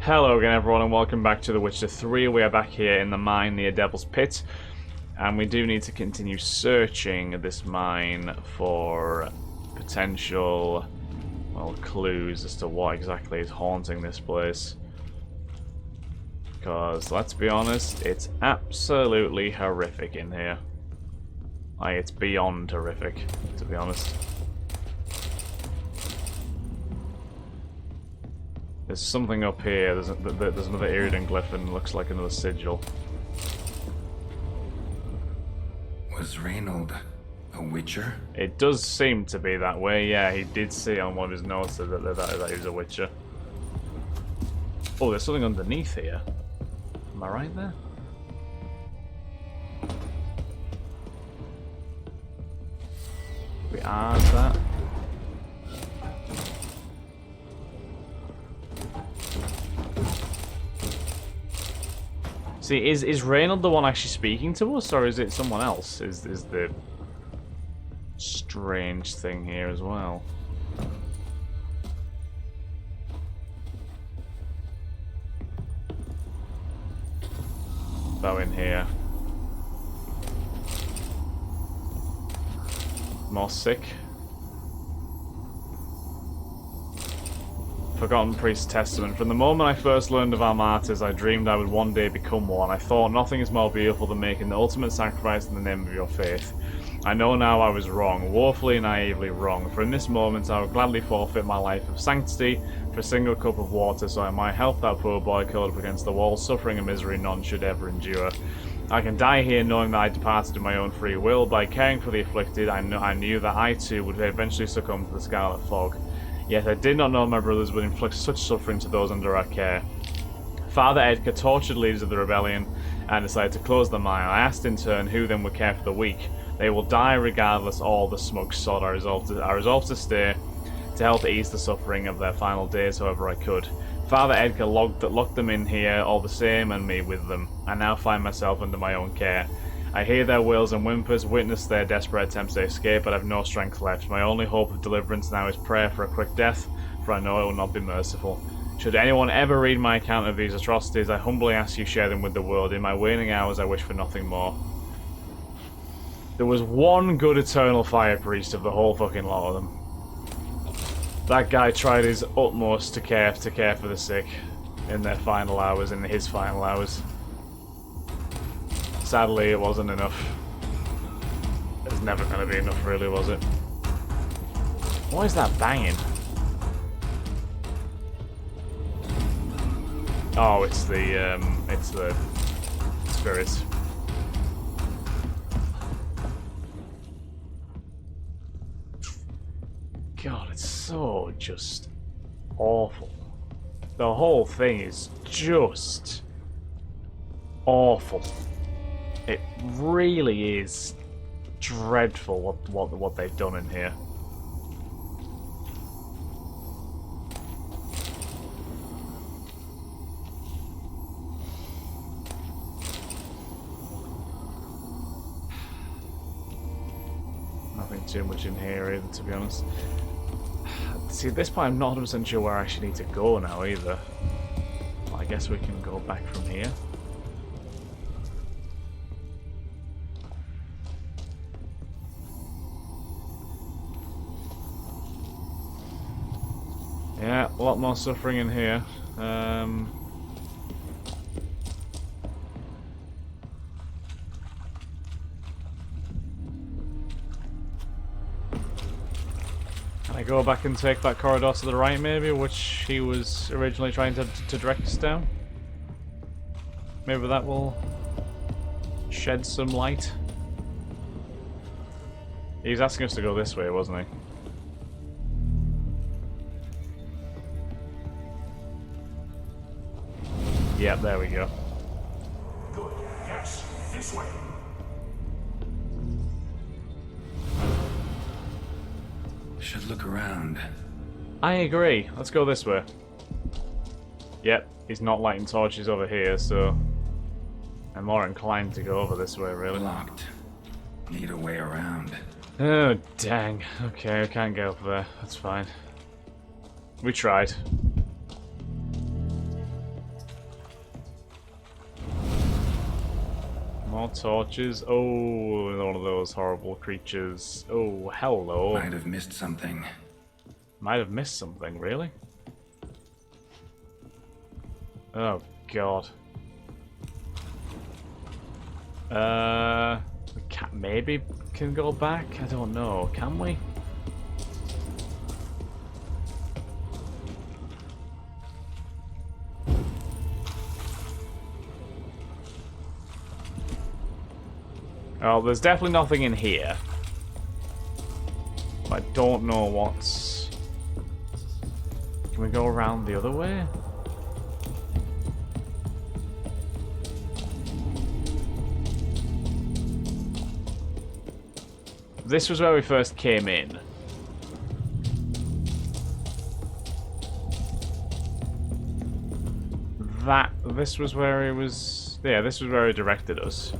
Hello again everyone and welcome back to The Witcher 3. We are back here in the mine near Devil's Pit. And we do need to continue searching this mine for potential, well, clues as to what exactly is haunting this place. Because, let's be honest, it's absolutely horrific in here. Like, it's beyond horrific, to be honest. There's something up here. There's another Iridan glyph and looks like another sigil. Was Reinald a witcher? It does seem to be that way, yeah. He did see on one of his notes that he was a witcher. Oh, there's something underneath here. Am I right there? We are that. See, is Reinald the one actually speaking to us, or is it someone else? Is the strange thing here as well? Bow in here. More sick. Forgotten Priest's Testament. From the moment I first learned of our martyrs, I dreamed I would one day become one. I thought nothing is more beautiful than making the ultimate sacrifice in the name of your faith. I know now I was wrong, woefully naively wrong, for in this moment I would gladly forfeit my life of sanctity for a single cup of water so I might help that poor boy curled up against the wall, suffering a misery none should ever endure. I can die here knowing that I departed of my own free will. By caring for the afflicted, I knew that I too would eventually succumb to the scarlet fog. Yet I did not know my brothers would inflict such suffering to those under our care. Father Edgar tortured leaders of the rebellion and decided to close the mine. I asked in turn who then would care for the weak. They will die regardless, all the smug sod. I resolved to stay to help ease the suffering of their final days however I could. Father Edgar locked them in here all the same and me with them. I now find myself under my own care. I hear their wails and whimpers, witness their desperate attempts to escape, but I have no strength left. My only hope of deliverance now is prayer for a quick death, for I know it will not be merciful. Should anyone ever read my account of these atrocities, I humbly ask you share them with the world. In my waning hours, I wish for nothing more. There was one good eternal fire priest of the whole fucking lot of them. That guy tried his utmost to care for the sick in their final hours, in his final hours. Sadly, it wasn't enough. It was never going to be enough, really, was it? Why is that banging? Oh, it's the spirits. God, it's so just awful. The whole thing is just awful. It really is dreadful what they've done in here. Nothing too much in here either, to be honest. See, at this point I'm not 100% sure where I actually need to go now either. Well, I guess we can go back from here. Yeah, a lot more suffering in here. Can I go back and take that corridor to the right, maybe, which he was originally trying to direct us down? Maybe that will shed some light. He was asking us to go this way, wasn't he? Yep, there we go. Good. Yes, this way. Should look around. I agree. Let's go this way. Yep, he's not lighting torches over here, so I'm more inclined to go over this way, really. Locked. Need a way around. Oh, dang. Okay, I can't get up there. That's fine. We tried. More torches. Oh, one of those horrible creatures. Oh, hello. Might have missed something. Might have missed something, really? Oh, God. Maybe can go back? I don't know. Can we? Oh, there's definitely nothing in here. I don't know what's... Can we go around the other way? This was where we first came in. This was where it was... Yeah, this was where he directed us.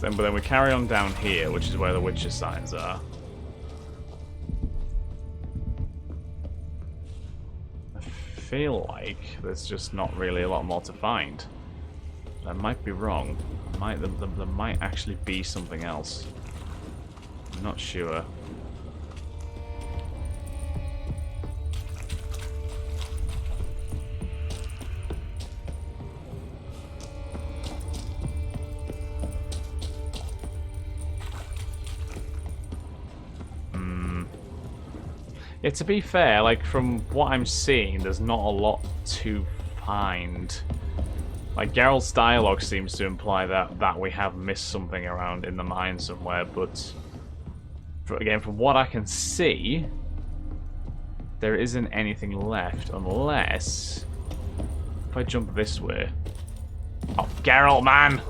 But then we carry on down here, which is where the witches' signs are. I feel like there's just not really a lot more to find. I might be wrong. There might actually be something else. I'm not sure. Yeah, to be fair, like, from what I'm seeing, there's not a lot to find. Like, Geralt's dialogue seems to imply that we have missed something around in the mine somewhere, but... again, from what I can see, there isn't anything left, unless... If I jump this way... Oh, Geralt, man!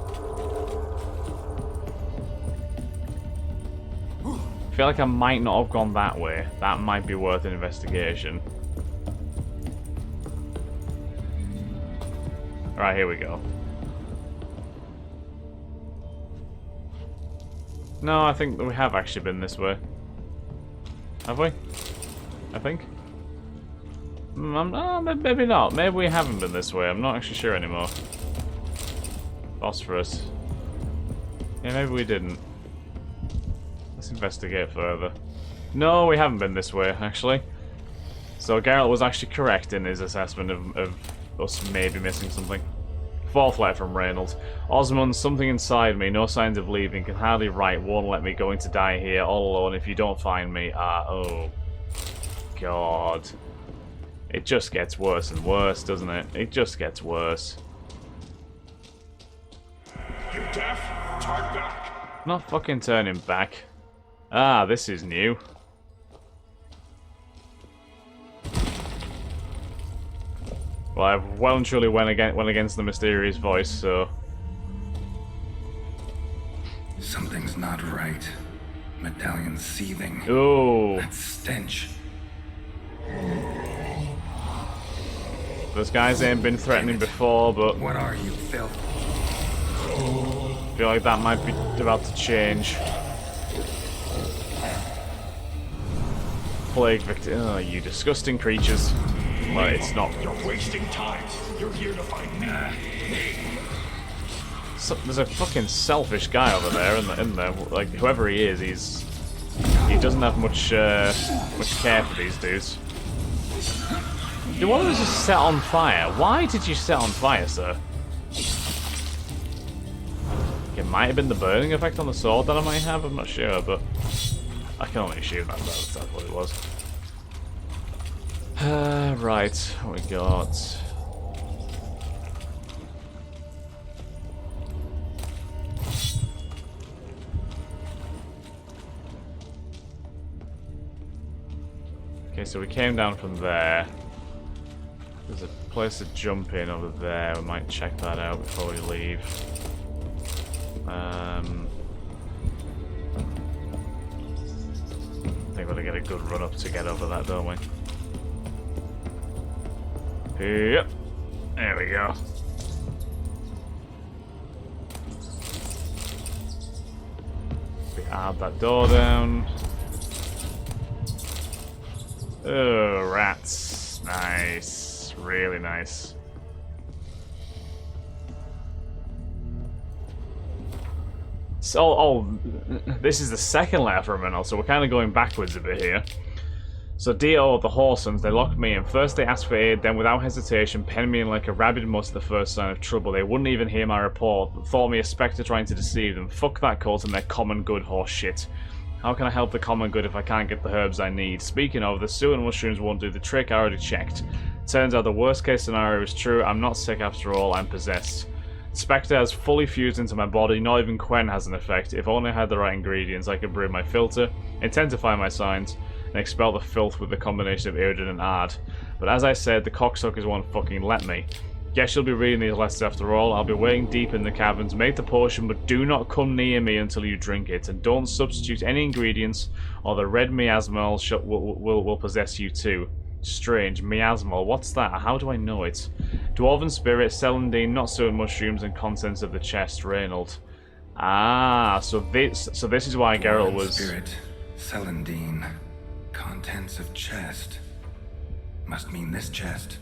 I feel like I might not have gone that way. That might be worth an investigation. Alright, here we go. No, I think we have actually been this way. Have we? I think. Maybe not. Maybe we haven't been this way. I'm not actually sure anymore. Phosphorus. Yeah, maybe we didn't. Let's investigate further. No, we haven't been this way, actually. So Geralt was actually correct in his assessment of us maybe missing something. Fourth letter from Reinald. Osmond, something inside me, no signs of leaving, can hardly write, won't let me, going to die here, all alone, if you don't find me. Oh. God. It just gets worse and worse, doesn't it? It just gets worse. You deaf? Turn back. I'm not fucking turning back. Ah, this is new. Well, I well and truly went against the mysterious voice, so... Something's not right. Medallion seething. Ooh. That stench. Those guys ain't been threatening before, but... What are you, filth? I feel like that might be about to change. Plague victim. Oh, you disgusting creatures. Well, it's not. You're wasting time. You're here to find me. So, there's a fucking selfish guy over there, in there. Like, whoever he is, he doesn't have much care for these dudes. Did one of us just set on fire? Why did you set on fire, sir? It might have been the burning effect on the sword that I might have, I'm not sure, but I can only assume that's what it was. Right, what we got? Okay, so we came down from there. There's a place to jump in over there. We might check that out before we leave. I think we're gonna get a good run up to get over that, don't we? Yep. There we go. We add that door down. Oh, rats. Nice. Really nice. Yes. Oh, this is the second letter from Reinald, so we're kind of going backwards a bit here. So D.O. the Horsons, they locked me in. First they asked for aid, then without hesitation penned me in like a rabid muss at the first sign of trouble. They wouldn't even hear my report, but thought me a spectre trying to deceive them. Fuck that cult and their common good horse shit. How can I help the common good if I can't get the herbs I need? Speaking of, the sewer and mushrooms won't do the trick, I already checked. Turns out the worst case scenario is true, I'm not sick after all, I'm possessed. Spectre has fully fused into my body, not even Quen has an effect. If only I had the right ingredients, I could brew my filter, intensify my signs, and expel the filth with the combination of Iridian and Ard. But as I said, the cocksuckers won't fucking let me. Guess you'll be reading these letters after all. I'll be waiting deep in the caverns. Make the potion, but do not come near me until you drink it. And don't substitute any ingredients, or the red miasmal will possess you too. Strange. Miasmal. What's that? How do I know it? Dwarven spirit, celandine, not so mushrooms, and contents of the chest. Reinald. Ah, so this is why Geralt was... Spirit, celandine, contents of chest. Must mean this chest.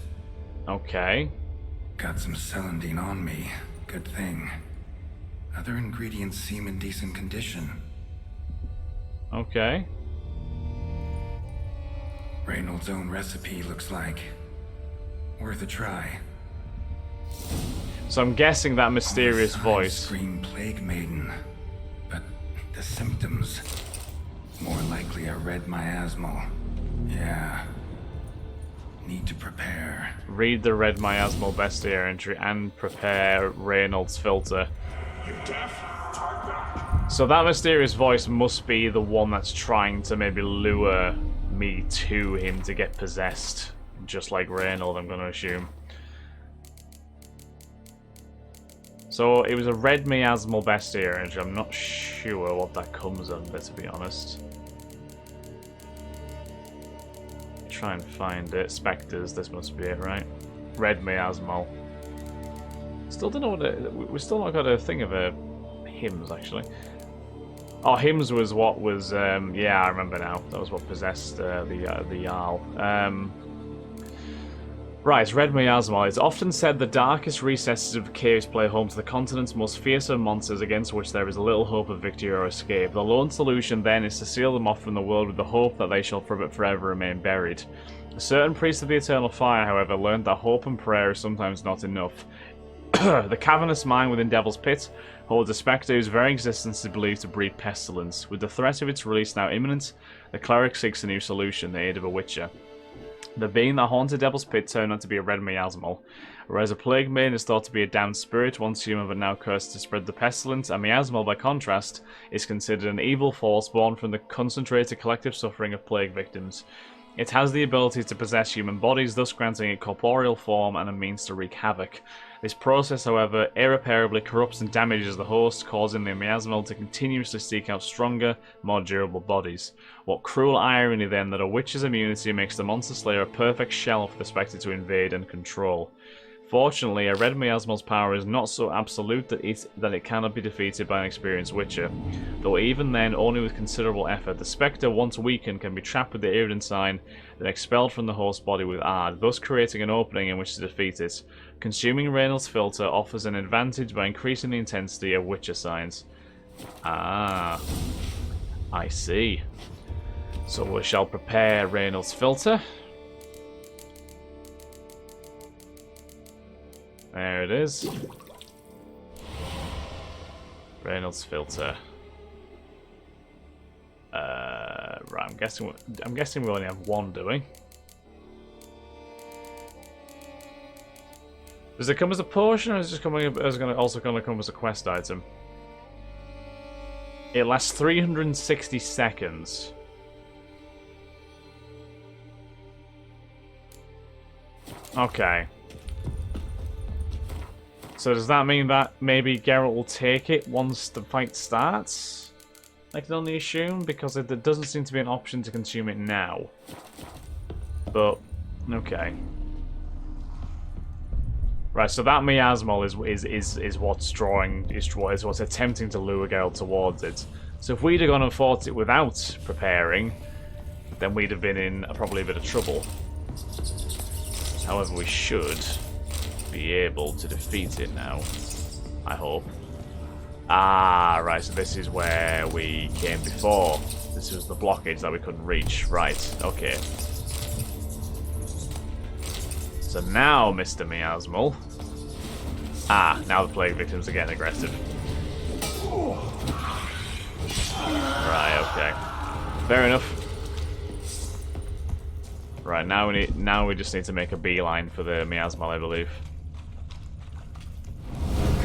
Okay. Got some celandine on me. Good thing. Other ingredients seem in decent condition. Okay. Reinald's own recipe looks like. Worth a try. So I'm guessing that mysterious voice. Scream plague maiden. But the symptoms. More likely a red miasmal. Yeah. Need to prepare. Read the red miasmal bestiary entry and prepare Reinald's filter. You deaf? Talk back. So that mysterious voice must be the one that's trying to maybe lure me to him to get possessed. Just like Reinald, I'm going to assume. So it was a red miasmal bestiary entry. I'm not sure what that comes under, to be honest. Try and find it. Spectres, this must be it, right? Red miasmal. Still don't know what we still not got a thing of hymns, actually. Oh, hymns was what was yeah, I remember now. That was what possessed the Jarl. Right, red miasmal. It's often said the darkest recesses of caves play home to the continent's most fearsome monsters against which there is a little hope of victory or escape. The lone solution then is to seal them off from the world with the hope that they shall forever remain buried. A certain priest of the eternal fire, however, learned that hope and prayer is sometimes not enough. The cavernous mine within Devil's Pit holds a spectre whose very existence is believed to breed pestilence. With the threat of its release now imminent, the cleric seeks a new solution, the aid of a witcher. The being that haunted Devil's Pit turned out to be a red miasmal, whereas a plague maiden is thought to be a damned spirit, once human but now cursed to spread the pestilence. A miasmal, by contrast, is considered an evil force born from the concentrated collective suffering of plague victims. It has the ability to possess human bodies, thus granting it corporeal form and a means to wreak havoc. This process, however, irreparably corrupts and damages the host, causing the miasmal to continuously seek out stronger, more durable bodies. What cruel irony then that a witch's immunity makes the monster slayer a perfect shell for the spectre to invade and control. Fortunately, a red miasmal's power is not so absolute that it cannot be defeated by an experienced witcher. Though even then, only with considerable effort, the spectre, once weakened, can be trapped with the Iridian sign, then expelled from the host body with Ard, thus creating an opening in which to defeat it. Consuming Reinald's filter offers an advantage by increasing the intensity of witcher signs. Ah, I see. So we shall prepare Reinald's filter. There it is. Reinald's filter. Right, I'm guessing we only have one, do we? Does it come as a potion, or is it also going to come as a quest item? It lasts 360 seconds. Okay. So does that mean that maybe Geralt will take it once the fight starts? I can only assume, because there doesn't seem to be an option to consume it now. But, okay. Right, so that miasmal is what's drawing, is what's attempting to lure Geralt towards it. So if we'd have gone and fought it without preparing, then we'd have been in probably a bit of trouble. However, we should be able to defeat it now, I hope. Ah, right, so this is where we came before. This was the blockage that we couldn't reach. Right, okay. So now, Mr. Miasmal. Ah, now the plague victims are getting aggressive. Right, okay. Fair enough. Right, now we just need to make a beeline for the Miasmal, I believe.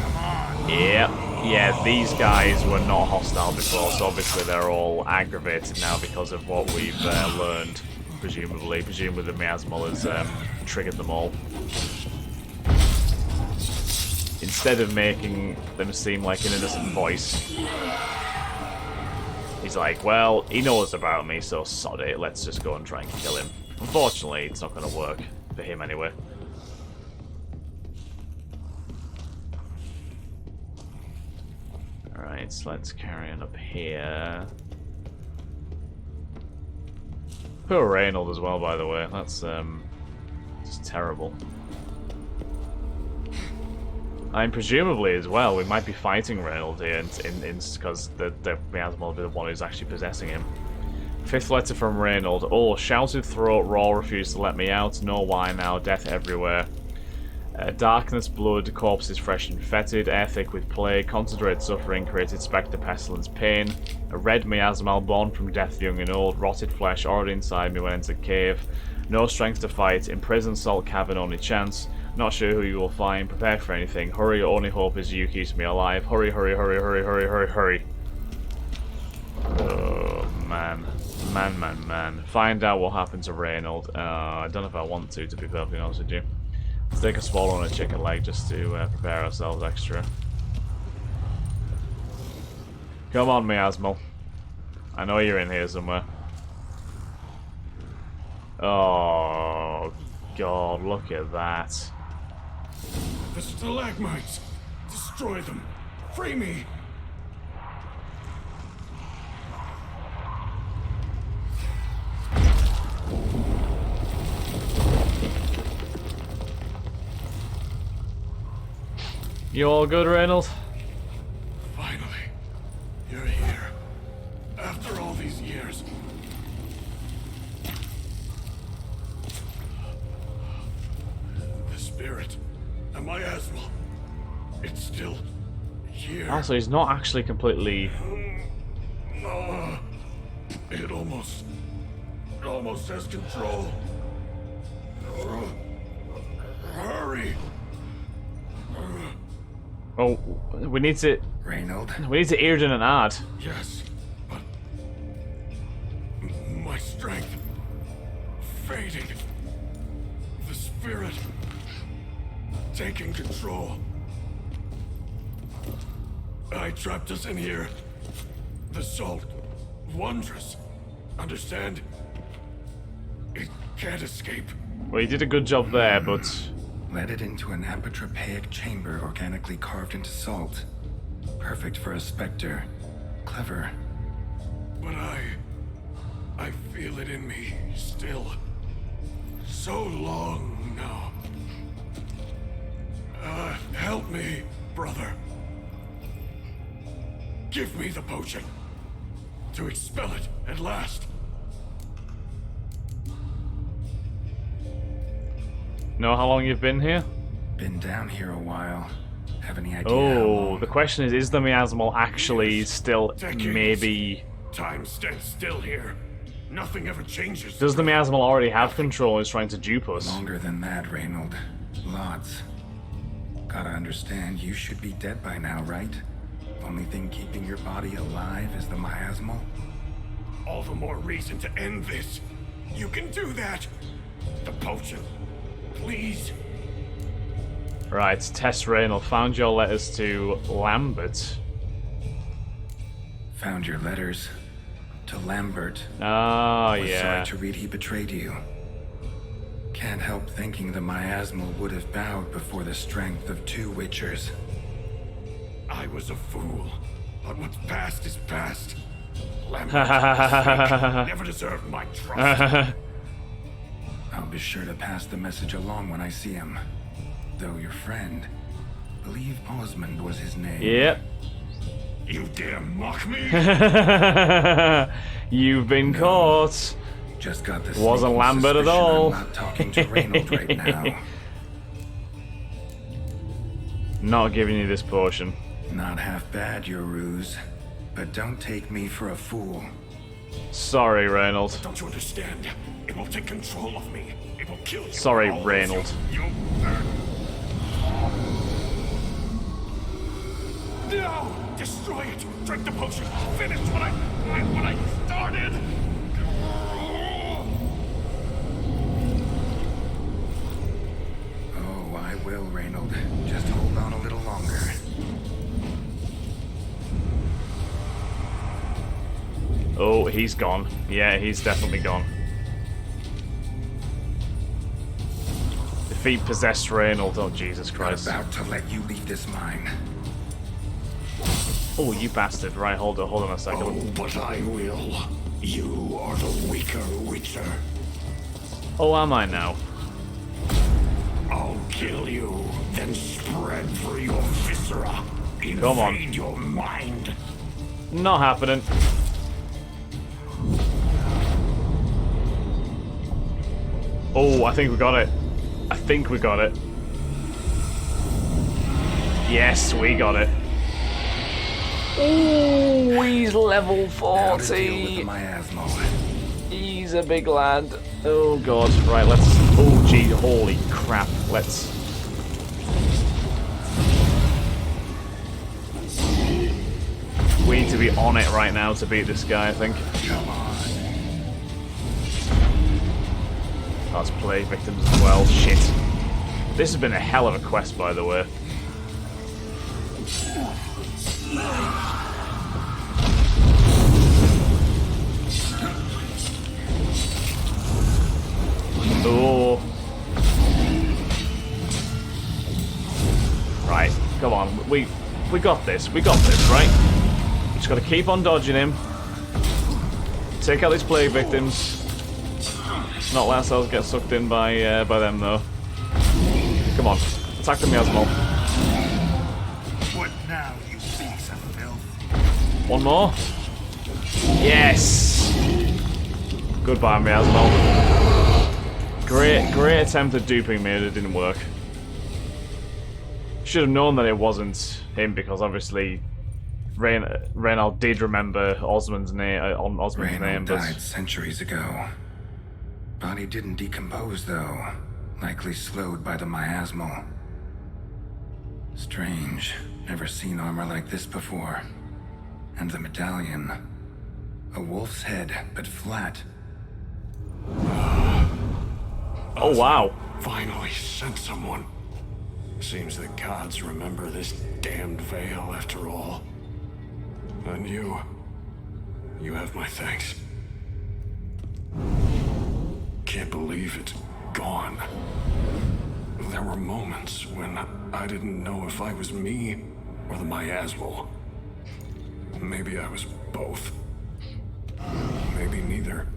Come on. Yep. Yeah, these guys were not hostile before, so obviously they're all aggravated now because of what we've learned, presumably. Presumably the Miasmal has triggered them all. Instead of making them seem like an innocent voice, he's like, well, he knows about me, so sod it, let's just go and try and kill him. Unfortunately, it's not going to work, for him anyway. Alright, so let's carry on up here. Poor Reinald as well, by the way. That's just terrible. And presumably as well, we might be fighting Reinald here, because the Miasmal will be the one who's actually possessing him. 5th letter from Reinald. Oh, shouted throat, raw, refused to let me out. No why now, death everywhere. Darkness, blood, corpses fresh and fetid, air thick with plague, concentrated suffering, created spectre, pestilence, pain. A red miasmal born from death young and old, rotted flesh already inside me when entered cave. No strength to fight, imprisoned salt cavern, only chance. Not sure who you will find, prepare for anything. Hurry, only hope is you keeps me alive. Hurry, hurry, hurry, hurry, hurry, hurry, hurry. Oh, man. Man. Find out what happened to Reinald. I don't know if I want to be perfectly honest with you. Let's take a swallow and a chicken leg just to prepare ourselves extra. Come on, Miasmal. I know you're in here somewhere. Oh, God, look at that. The stalagmites! Destroy them! Free me! You all good, Reinald? Finally, you're here. After all these years. The spirit, the miasmal, it's still here. Also, he's not actually completely... It almost has control. Hurry! Oh, we need to... Reinald? We need to Earden and Add. Yes, but my strength fading. The spirit taking control. I trapped us in here. The salt, wondrous. Understand? It can't escape. Well, you did a good job there, but... Led it into an apotropaic chamber organically carved into salt. Perfect for a specter. Clever. But I feel it in me still. So long now. Help me, brother. Give me the potion. To expel it at last. Know how long you've been here? Been down here a while. Have any idea how Oh, long? the question is the miasmal actually Years, still decades. maybe... Time stands still here. Nothing ever changes. Does the miasmal already have control and is trying to dupe us? Longer than that, Reinald. Lots. Gotta understand, you should be dead by now, right? Only thing keeping your body alive is the miasmal? All the more reason to end this. You can do that. The potion. Please. Right, Tess Reinald, found your letters to Lambert. Found your letters. To Lambert. Ah, Was yeah. sorry to read he betrayed you. Can't help thinking the miasmal would have bowed before the strength of 2 witchers. I was a fool. But what's past is past. Lambert never deserved my trust. I'll be sure to pass the message along when I see him. Though your friend, believe Osmond was his name. Yep. You dare mock me? You've been caught. Just got this. Wasn't Lambert at all. I'm not talking to Reinald right now. Not giving you this potion. Not half bad, your ruse. But don't take me for a fool. Sorry, Reinald. Don't you understand? It will take control of me. It will kill you. Sorry, All of Reinald. You. No! Destroy it! Drink the potion! Finish what I started! Oh, I will, Reinald. Just hold on a little longer. Oh, he's gone. Yeah, he's definitely gone. Defeat possessed Reinald. Oh, Jesus Christ. I'm about to let you leave this mine. Oh, you bastard. Right, hold on a second. Oh, but I will. You are the weaker Witcher. Oh, am I now? I'll kill you, then spread through your viscera. Come on. Invade your mind. Not happening. Oh, I think we got it. I think we got it. Yes, we got it. Oh, he's level Now to deal with 40. the miasma. He's a big lad. Oh god. Right, let's... Oh gee, holy crap. Let's... We need to be on it right now to beat this guy, I think. Come on. That's plague victims as well. Shit. This has been a hell of a quest, by the way. Oh. Right, come on. We got this. We got this, right? We just gotta keep on dodging him. Take out these plague victims. Not let ourselves get sucked in by them, though. Come on. Attack the miasma. What now, you piece of filth? One more. Yes! Goodbye, miasma. Great attempt at duping me, it didn't work. Should have known that it wasn't him, because obviously Reinald did remember Osmond's name, Reinald but died centuries ago. Body didn't decompose, though. Likely slowed by the miasma. Strange. Never seen armor like this before. And the medallion. A wolf's head, but flat. oh wow. Finally sent someone. Seems the gods remember this damned veil after all. And you have my thanks. Can't believe it's gone. There were moments when I didn't know if I was me or the miasmal. Maybe I was both. Maybe neither.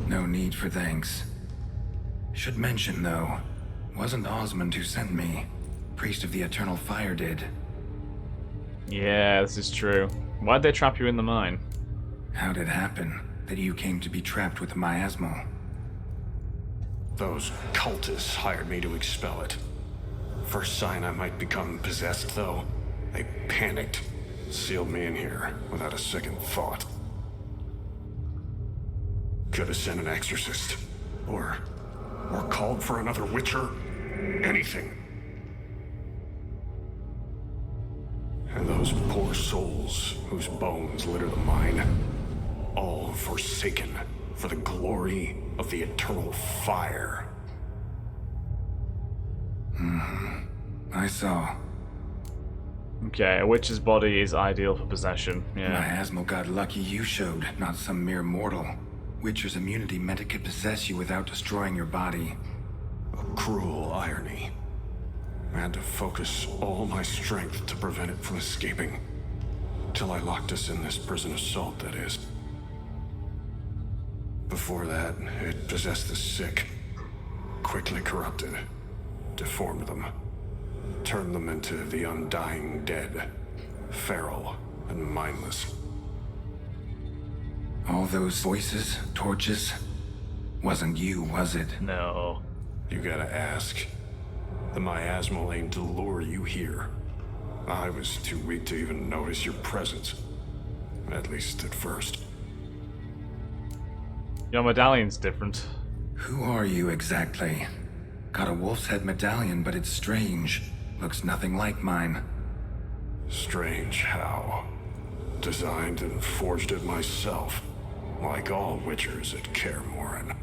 No need for thanks. Should mention, though, wasn't Osmond who sent me. Priest of the Eternal Fire did. Yeah, this is true. Why'd they trap you in the mine? How'd it happen that you came to be trapped with the miasma? Those cultists hired me to expel it. First sign I might become possessed, though, they panicked, sealed me in here without a second thought. Could have sent an exorcist, or called for another Witcher, anything. And those poor souls whose bones litter the mine, all forsaken for the glory of the eternal fire. I saw. Okay, a witch's body is ideal for possession. Yeah. Miasma got lucky you showed, not some mere mortal. Witcher's immunity meant it could possess you without destroying your body. A cruel irony. I had to focus all my strength to prevent it from escaping. Till I locked us in this prison assault, that is. Before that, it possessed the sick. Quickly corrupted. Deformed them. Turned them into the undying dead. feral and mindless. All those voices, torches, wasn't you, was it? No. You gotta ask. The miasmal aimed to lure you here. I was too weak to even notice your presence. At least at first. Your medallion's different. Who are you exactly? Got a wolf's head medallion, but it's strange. Looks nothing like mine. Strange how. Designed and forged it myself. Like all witchers at Kaer Morhen.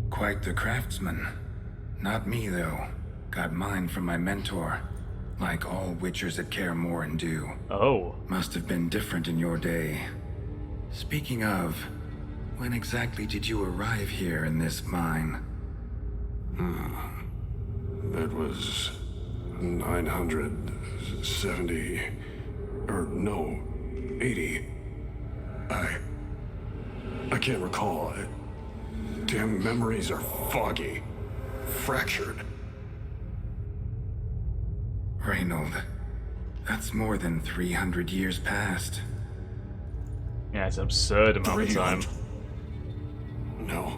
Quite the craftsman. Not me, though. Got mine from my mentor. Like all witchers at Kaer Morhen do. Oh. Must have been different in your day. Speaking of, when exactly did you arrive here in this mine? It was 970, or no, 80. I can't recall. Damn memories are foggy, fractured. Reinald, that's more than 300 years past. Yeah, it's an absurd amount of time. No.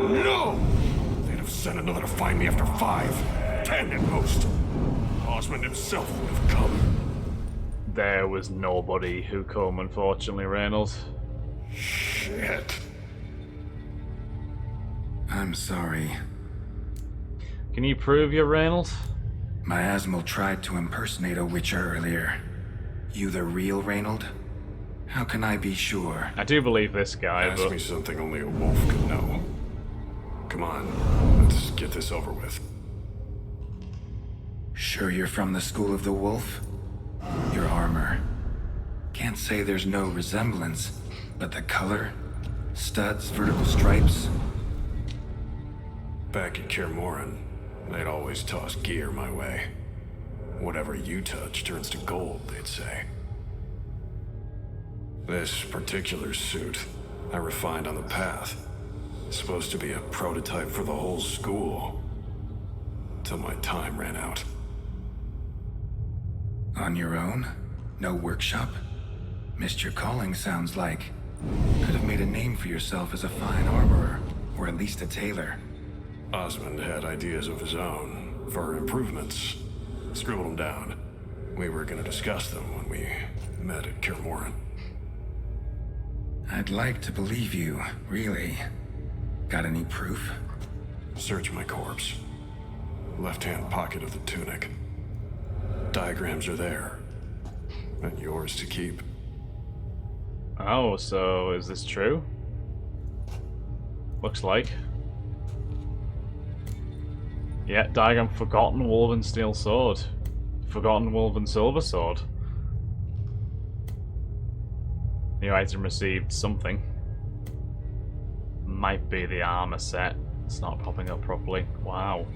No! They'd have sent another to find me after 5, 10 at most. Osmond himself would have come. There was nobody who come, unfortunately, Reinald. Shit. I'm sorry. Can you prove you're Reinald? Miasmal tried to impersonate a witcher earlier. You the real Reinald? How can I be sure? I do believe this guy, Ask but... me something only a wolf could know. Come on, let's get this over with. Sure you're from the School of the Wolf? Your armor. Can't say there's no resemblance, but the color, studs, vertical stripes. Back at Kaer Morhen, they'd always toss gear my way. Whatever you touch turns to gold, they'd say. This particular suit, I refined on the path. Supposed to be a prototype for the whole school. Till my time ran out. On your own? No workshop? Missed your calling, sounds like. Could have made a name for yourself as a fine armorer, or at least a tailor. Osmond had ideas of his own, for improvements. Scribbled them down. We were gonna discuss them when we met at Kaer Morhen. I'd like to believe you, really. Got any proof? Search my corpse. Left-hand pocket of the tunic. Diagrams are there. And yours to keep. Oh, so is this true? Looks like. Yeah, diagram Forgotten Woven Steel Sword. Forgotten Woven Silver Sword. New item received something. Might be the armor set. It's not popping up properly. Wow.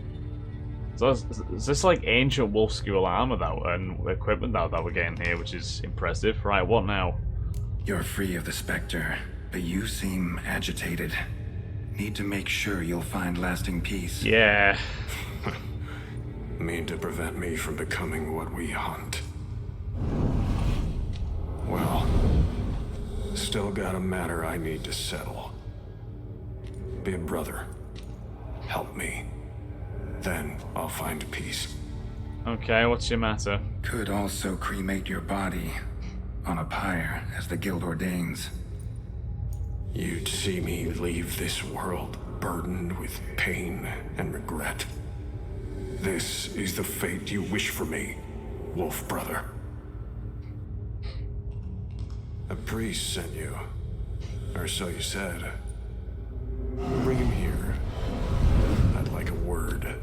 So is this like ancient wolf school armor though, and equipment that we're getting here, which is impressive. Right, what now? You're free of the Spectre, but you seem agitated. Need to make sure you'll find lasting peace. Yeah. Mean to prevent me from becoming what we hunt. Well, still got a matter I need to settle. Be a brother. Help me. Then I'll find peace. Okay, what's your matter? Could also cremate your body on a pyre, as the guild ordains. You'd see me leave this world burdened with pain and regret. This is the fate you wish for me, wolf brother. A priest sent you, or so you said. Bring him here. I'd like a word.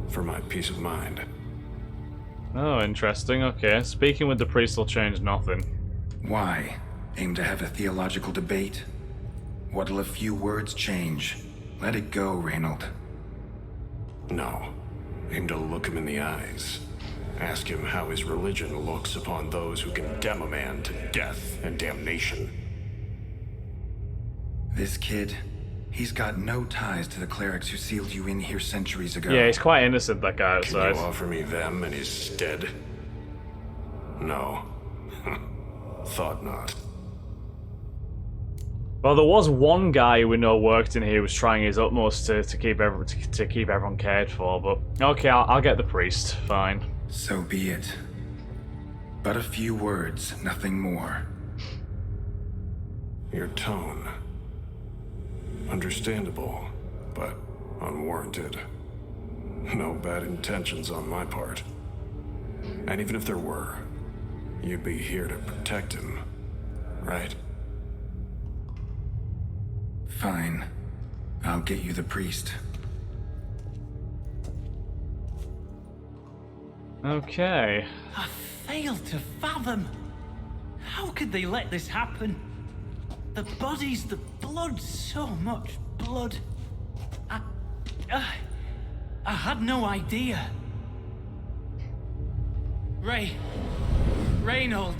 For my peace of mind. Oh, interesting. Okay, speaking with the priest will change nothing. Why? Aim to have a theological debate? What'll a few words change? Let it go, Reinald. No. Aim to look him in the eyes. Ask him how his religion looks upon those who condemn a man to death and damnation. This kid, He's got no ties to the clerics who sealed you in here centuries ago. Yeah, he's quite innocent, that guy Can outside. you offer me them in his stead? No. Thought not. Well, there was one guy we know worked in here who was trying his utmost to keep everyone cared for, but okay, I'll get the priest. Fine. So be it. But a few words, nothing more. Your tone. Understandable, but unwarranted. No bad intentions on my part. And even if there were, you'd be here to protect him, right? Fine. I'll get you the priest. Okay. I fail to fathom. How could they let this happen? The bodies, the blood, so much blood. I had no idea. Reinald.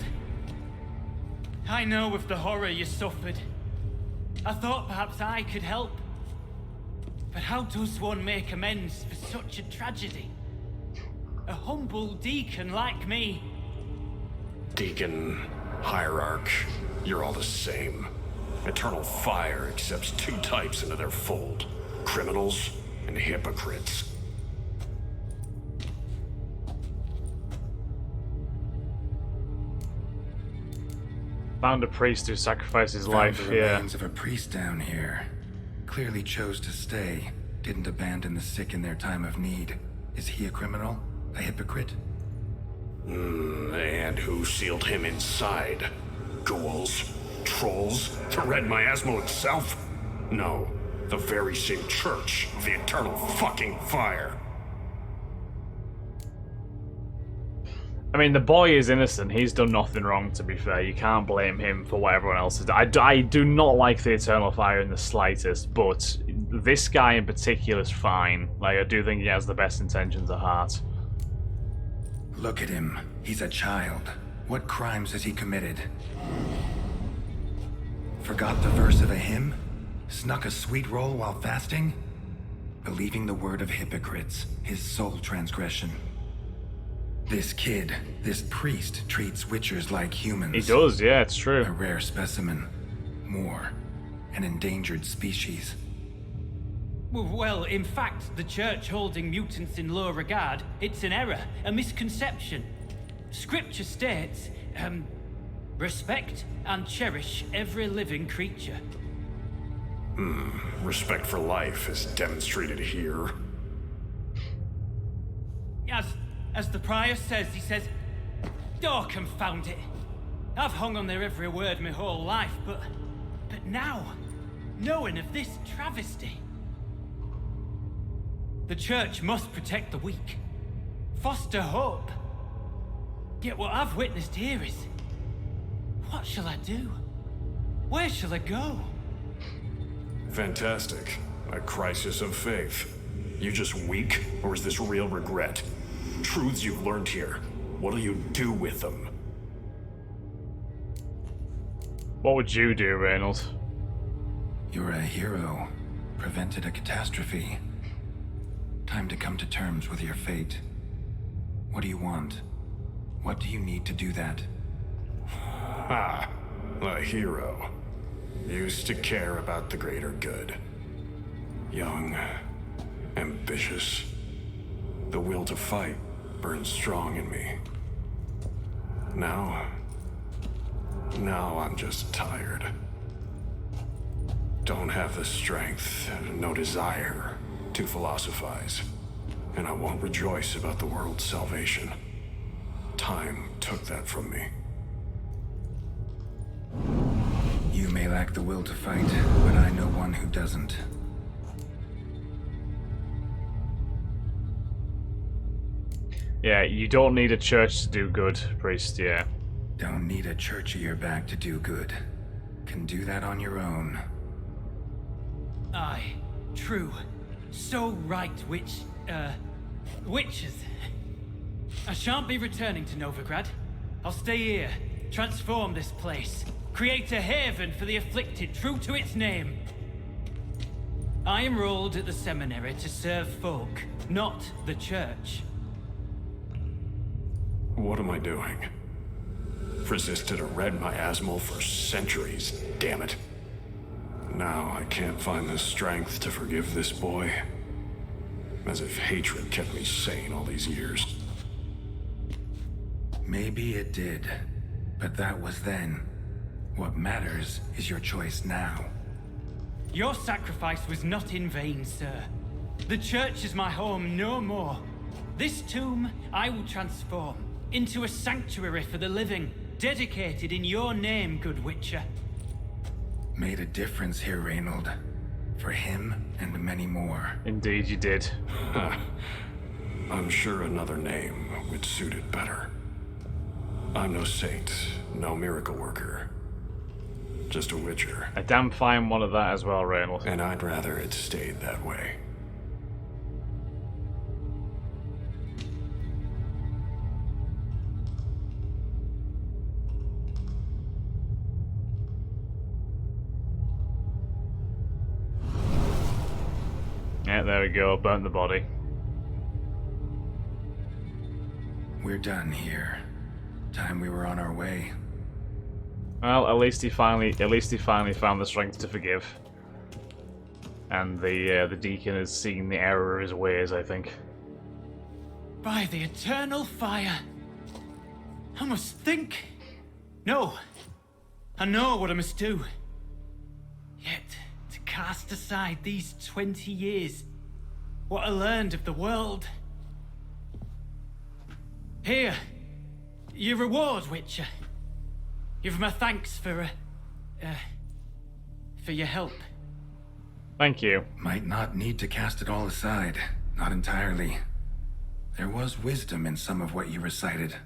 I know of the horror you suffered. I thought perhaps I could help. But how does one make amends for such a tragedy? A humble deacon like me. Deacon, hierarch, you're all the same. Eternal Fire accepts two types into their fold. Criminals and hypocrites. Found a priest who sacrificed his Found life, the yeah. remains of a priest down here. Clearly chose to stay. Didn't abandon the sick in their time of need. Is he a criminal? A hypocrite? And who sealed him inside? Ghouls? Trolls? The Red Miasmal itself? No, the very same church of the Eternal fucking Fire. I mean, the boy is innocent. He's done nothing wrong, to be fair. You can't blame him for what everyone else has done. I do not like the Eternal Fire in the slightest, but this guy in particular is fine. Like, I do think he has the best intentions at heart. Look at him. He's a child. What crimes has he committed? Forgot the verse of a hymn? Snuck a sweet roll while fasting? Believing the word of hypocrites, his sole transgression. This kid, this priest, treats witchers like humans. He does, yeah, it's true. A rare specimen. More. An endangered species. Well, in fact, the church holding mutants in low regard, it's an error, a misconception. Scripture states, respect and cherish every living creature. Respect for life is demonstrated here. As the prior says, he says, oh, confound it. I've hung on their every word my whole life, but now, knowing of this travesty, the church must protect the weak, foster hope. Yet what I've witnessed here is, what shall I do? Where shall I go? Fantastic. A crisis of faith. You just weak, or is this real regret? Truths you've learned here. What'll you do with them? What would you do, Reinald? You're a hero. Prevented a catastrophe. Time to come to terms with your fate. What do you want? What do you need to do that? Ah, a hero. Used to care about the greater good. Young, ambitious. The will to fight burns strong in me. Now I'm just tired. Don't have the strength, no desire to philosophize. And I won't rejoice about the world's salvation. Time took that from me. You may lack the will to fight, but I know one who doesn't. Yeah, you don't need a church to do good, priest, yeah. Don't need a church at your back to do good. Can do that on your own. Aye, true. So right, witches. I shan't be returning to Novigrad. I'll stay here, transform this place, create a haven for the afflicted, true to its name. I enrolled at the seminary to serve folk, not the church. What am I doing? Resisted a red miasmal for centuries, damn it. Now I can't find the strength to forgive this boy. As if hatred kept me sane all these years. Maybe it did, but that was then. What matters is your choice now. Your sacrifice was not in vain, sir. The church is my home no more. This tomb I will transform into a sanctuary for the living, dedicated in your name, good Witcher. Made a difference here, Reinald. For him and many more. Indeed you did. I'm sure another name would suit it better. I'm no saint, no miracle worker. Just a Witcher. A damn fine one of that as well, Reinald. And I'd rather it stayed that way. Yeah, there we go. Burnt the body. We're done here. Time we were on our way. Well, at least he finally found the strength to forgive. And the deacon has seen the error of his ways, I think. By the eternal fire. I must think. No. I know what I must do. Yet, to cast aside these 20 years, what I learned of the world. Here, your reward, Witcher. Give my thanks for your help. Thank you. Might not need to cast it all aside. Not entirely. There was wisdom in some of what you recited.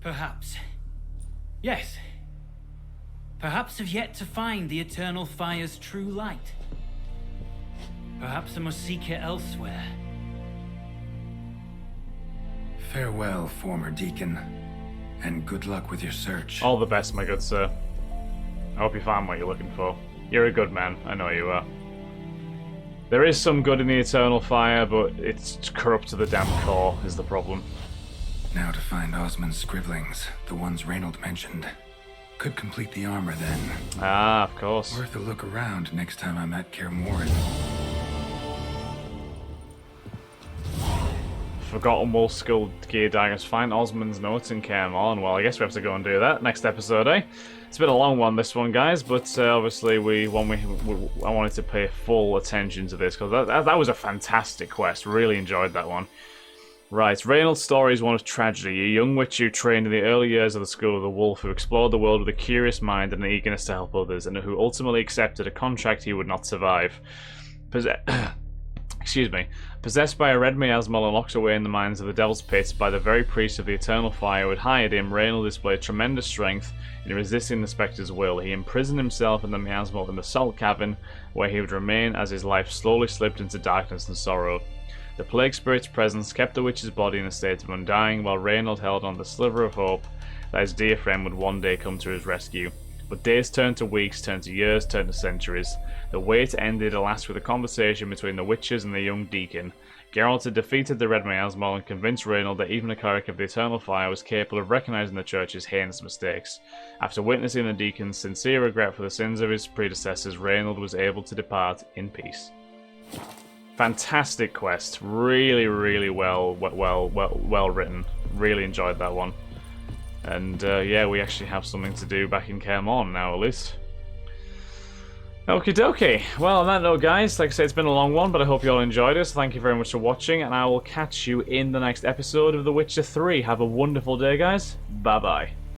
Perhaps. Yes. Perhaps I've yet to find the eternal fire's true light. Perhaps I must seek it elsewhere. Farewell, former deacon. And good luck with your search. All the best, my good sir. I hope you found what you're looking for. You're a good man, I know you are. There is some good in the eternal fire, but it's corrupt to the damn core, is the problem. Now to find Osmond's scribblings, the ones Reinald mentioned. Could complete the armor then. Ah, of course. Worth a look around next time I'm at Kaer Morhen. Forgotten Wolf Skull Gear Daggers. Find Osmond's notes in Kaer Morhen. Well, I guess we have to go and do that next episode, eh? It's been a long one, this one, guys, but obviously I wanted to pay full attention to this, because that was a fantastic quest. Really enjoyed that one. Right, Reinald's story is one of tragedy. A young witch who trained in the early years of the School of the Wolf, who explored the world with a curious mind and an eagerness to help others, and who ultimately accepted a contract he would not survive. Possessed by a red miasmal and locked away in the mines of the Devil's Pit by the very priest of the Eternal Fire who had hired him, Reinald displayed tremendous strength in resisting the Spectre's will. He imprisoned himself in the miasmal in the Salt Cavern, where he would remain as his life slowly slipped into darkness and sorrow. The Plague Spirit's presence kept the witch's body in a state of undying, while Reinald held on the sliver of hope that his dear friend would one day come to his rescue. But days turned to weeks, turned to years, turned to centuries. The wait ended, alas, with a conversation between the witches and the young deacon. Geralt had defeated the Red Miasmal and convinced Reinald that even a cleric of the Eternal Fire was capable of recognizing the Church's heinous mistakes. After witnessing the deacon's sincere regret for the sins of his predecessors, Reinald was able to depart in peace. Fantastic quest. Really, really well written. Really enjoyed that one. And yeah, we actually have something to do back in Kaer Morhen now, at least. Okie dokie. Well, on that note, guys, like I said, it's been a long one, but I hope you all enjoyed it. So thank you very much for watching, and I will catch you in the next episode of The Witcher 3. Have a wonderful day, guys. Bye-bye.